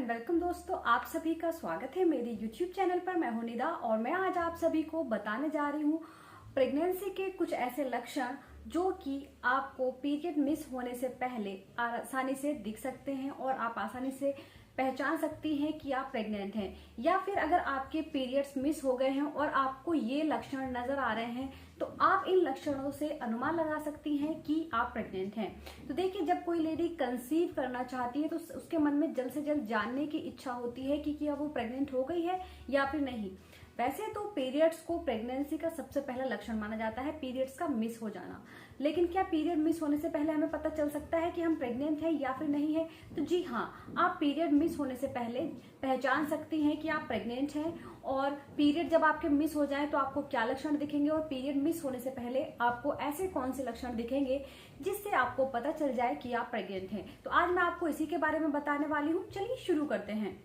And welcome दोस्तों, आप सभी का स्वागत है मेरे यूट्यूब चैनल पर। मैं हूं निदा और मैं आज आप सभी को बताने जा रही हूं प्रेगनेंसी के कुछ ऐसे लक्षण जो कि आपको पीरियड मिस होने से पहले आसानी से दिख सकते हैं और आप आसानी से पहचान सकती हैं कि आप प्रेग्नेंट हैं। या फिर अगर आपके पीरियड्स मिस हो गए हैं और आपको ये लक्षण नजर आ रहे हैं तो आप इन लक्षणों से अनुमान लगा सकती हैं कि आप प्रेग्नेंट हैं। तो देखिए, जब कोई लेडी कंसीव करना चाहती है तो उसके मन में जल्द से जल्द जानने की इच्छा होती है कि क्या वो प्रेग्नेंट हो गई है या फिर नहीं। वैसे तो पीरियड्स को प्रेगनेंसी का सबसे पहला लक्षण माना जाता है, पीरियड्स का मिस हो जाना। लेकिन क्या पीरियड मिस होने से पहले हमें पता चल सकता है कि हम प्रेग्नेंट हैं या फिर नहीं है? तो जी हाँ, आप पीरियड मिस होने से पहले पहचान सकती हैं कि आप प्रेग्नेंट हैं। और पीरियड जब आपके मिस हो जाए तो आपको क्या लक्षण दिखेंगे और पीरियड मिस होने से पहले आपको ऐसे कौन से लक्षण दिखेंगे जिससे आपको पता चल जाए कि आप प्रेग्नेंट हैं। तो आज मैं आपको इसी के बारे में बताने वाली हूँ। चलिए शुरू करते हैं।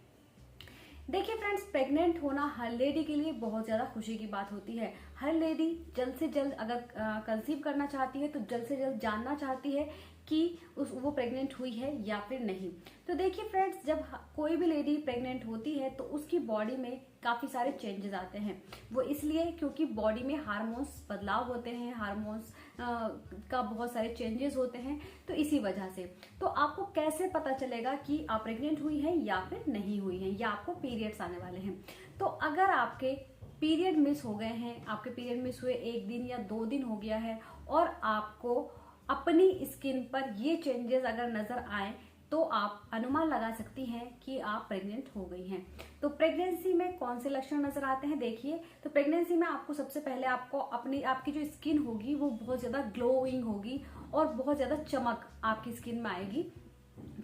देखिए फ्रेंड्स, प्रेग्नेंट होना हर लेडी के लिए बहुत ज्यादा खुशी की बात होती है। हर लेडी जल्द से जल्द अगर कंसीव करना चाहती है तो जल्द से जल्द जानना चाहती है कि वो प्रेग्नेंट हुई है या फिर नहीं। तो देखिए फ्रेंड्स, जब कोई भी लेडी प्रेग्नेंट होती है तो उसकी बॉडी में काफी सारे चेंजेस आते हैं। वो इसलिए क्योंकि बॉडी में हार्मोन्स बदलाव होते हैं, हार्मोन्स का बहुत सारे चेंजेस होते हैं। तो इसी वजह से तो आपको कैसे पता चलेगा कि आप प्रेग्नेंट हुई है या फिर नहीं हुई है या आपको पीरियड्स आने वाले हैं। तो अगर आपके पीरियड मिस हो गए हैं, आपके पीरियड मिस हुए 1 दिन या 2 दिन हो गया है और आपको अपनी स्किन पर ये चेंजेस अगर नजर आए तो आप अनुमान लगा सकती हैं कि आप प्रेग्नेंट हो गई हैं। तो प्रेगनेंसी में कौन से लक्षण नजर आते हैं? देखिए, तो प्रेगनेंसी में आपको सबसे पहले आपकी जो स्किन होगी वो बहुत ज्यादा ग्लोइंग होगी और बहुत ज्यादा चमक आपकी स्किन में आएगी।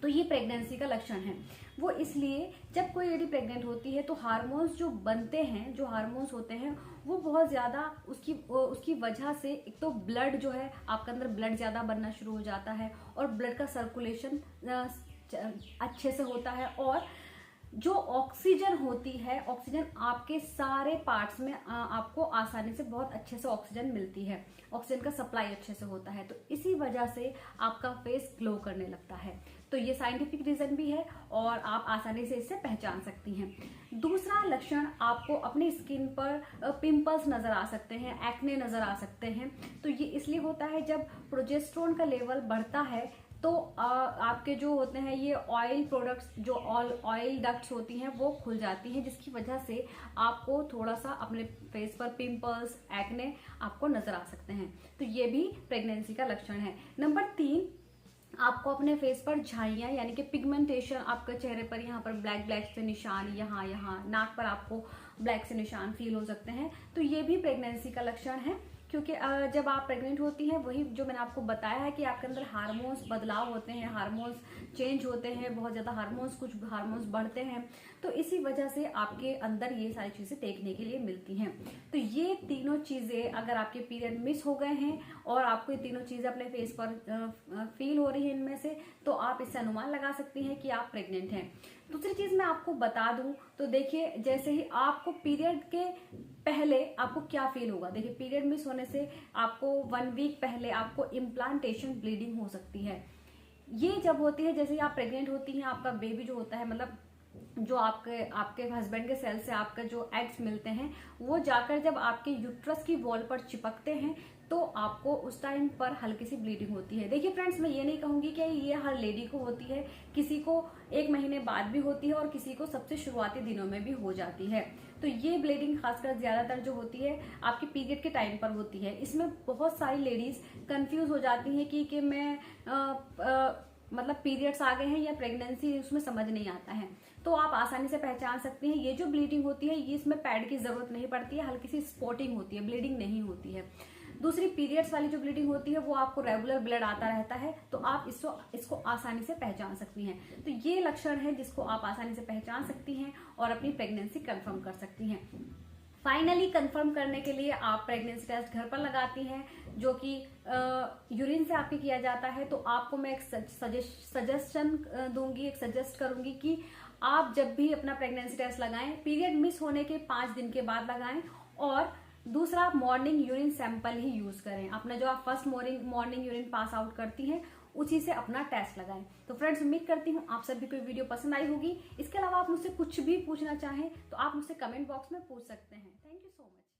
तो ये प्रेगनेंसी का लक्षण है। वो इसलिए जब कोई लेडी प्रेग्नेंट होती है तो हार्मोन्स जो बनते हैं, जो हार्मोन्स होते हैं वो बहुत ज्यादा उसकी वजह से एक तो ब्लड जो है आपके अंदर ब्लड ज्यादा बनना शुरू हो जाता है और ब्लड का सर्कुलेशन अच्छे से होता है। और जो ऑक्सीजन होती है, ऑक्सीजन आपके सारे पार्ट्स में आपको आसानी से बहुत अच्छे से ऑक्सीजन मिलती है, ऑक्सीजन का सप्लाई अच्छे से होता है। तो इसी वजह से आपका फेस ग्लो करने लगता है। तो ये साइंटिफिक रीजन भी है और आप आसानी से इससे पहचान सकती हैं। दूसरा लक्षण, आपको अपनी स्किन पर पिंपल्स नजर आ सकते हैं, एक्ने नजर आ सकते हैं। तो ये इसलिए होता है जब प्रोजेस्टेरोन का लेवल बढ़ता है तो आपके जो होते हैं ये ऑयल प्रोडक्ट्स, जो ऑयल डक्ट्स होती हैं वो खुल जाती हैं, जिसकी वजह से आपको थोड़ा सा अपने फेस पर पिंपल्स, एक्ने आपको नजर आ सकते हैं। तो ये भी प्रेगनेंसी का लक्षण है। नंबर 3, आपको अपने फेस पर झाइयां यानी कि पिगमेंटेशन, आपके चेहरे पर यहाँ पर ब्लैक ब्लैक से निशान, यहाँ नाक पर आपको ब्लैक से निशान फील हो सकते हैं। तो ये भी प्रेगनेंसी का लक्षण है, क्योंकि जब आप प्रेग्नेंट होती हैं, वही जो मैंने आपको बताया है कि आपके अंदर हार्मोन्स बदलाव होते हैं, हार्मोन्स चेंज होते हैं, बहुत ज्यादा कुछ हार्मोन्स बढ़ते हैं। तो इसी वजह से आपके अंदर ये सारी चीजें देखने के लिए मिलती हैं। तो ये तीनों चीजें, अगर आपके पीरियड मिस हो गए हैं और आपको ये तीनों चीजें अपने फेस पर फील हो रही है इनमें से, तो आप इससे अनुमान लगा सकती हैं कि आप प्रेग्नेंट हैं। दूसरी चीज मैं आपको बता दूं तो देखिए, जैसे ही आपको पीरियड के पहले आपको क्या फील होगा। देखिए, पीरियड मिस होने से आपको 1 वीक पहले आपको इम्प्लांटेशन ब्लीडिंग हो सकती है। ये जब होती है, जैसे ही आप प्रेग्नेंट होती हैं, आपका बेबी जो होता है, मतलब जो आपके हस्बैंड के सेल से आपका जो एग्स मिलते हैं वो जाकर जब आपके यूट्रस की वॉल पर चिपकते हैं तो आपको उस टाइम पर हल्की सी ब्लीडिंग होती है। देखिए फ्रेंड्स, मैं ये नहीं कहूंगी कि ये हर लेडी को होती है, किसी को 1 महीने बाद भी होती है और किसी को सबसे शुरुआती दिनों में भी हो जाती है। तो ये ब्लीडिंग खासकर ज्यादातर जो होती है आपके पीरियड के टाइम पर होती है। इसमें बहुत सारी लेडीज कंफ्यूज हो जाती हैं कि मैं मतलब पीरियड्स आ गए हैं या प्रेगनेंसी, उसमें समझ नहीं आता है। तो आप आसानी से पहचान सकते हैं। ये जो ब्लीडिंग होती है ये इसमें पैड की जरूरत नहीं पड़ती है, हल्की सी स्पॉटिंग होती है, ब्लीडिंग नहीं होती है। दूसरी, पीरियड्स वाली जो ब्लीडिंग होती है वो आपको रेगुलर ब्लड आता रहता है, तो आप इसको आसानी से पहचान सकती हैं। तो ये लक्षण है जिसको आप आसानी से पहचान सकती हैं और अपनी प्रेगनेंसी कंफर्म कर सकती हैं। फाइनली कंफर्म करने के लिए आप प्रेगनेंसी टेस्ट घर पर लगाती हैं, जो कि यूरिन से आपके किया जाता है। तो आपको मैं एक सजेशन दूंगी, एक सजेस्ट करूंगी कि आप जब भी अपना प्रेगनेंसी टेस्ट लगाएं, पीरियड मिस होने के 5 दिन के बाद लगाएं। और दूसरा, मॉर्निंग यूरिन सैंपल ही यूज करें। अपना जो आप first morning urine pass out करती हैं उसी से अपना टेस्ट लगाएं। तो फ्रेंड्स, उम्मीद करती हूँ आप सभी को वीडियो पसंद आई होगी। इसके अलावा आप मुझसे कुछ भी पूछना चाहें तो आप मुझसे कमेंट बॉक्स में पूछ सकते हैं। Thank you so much.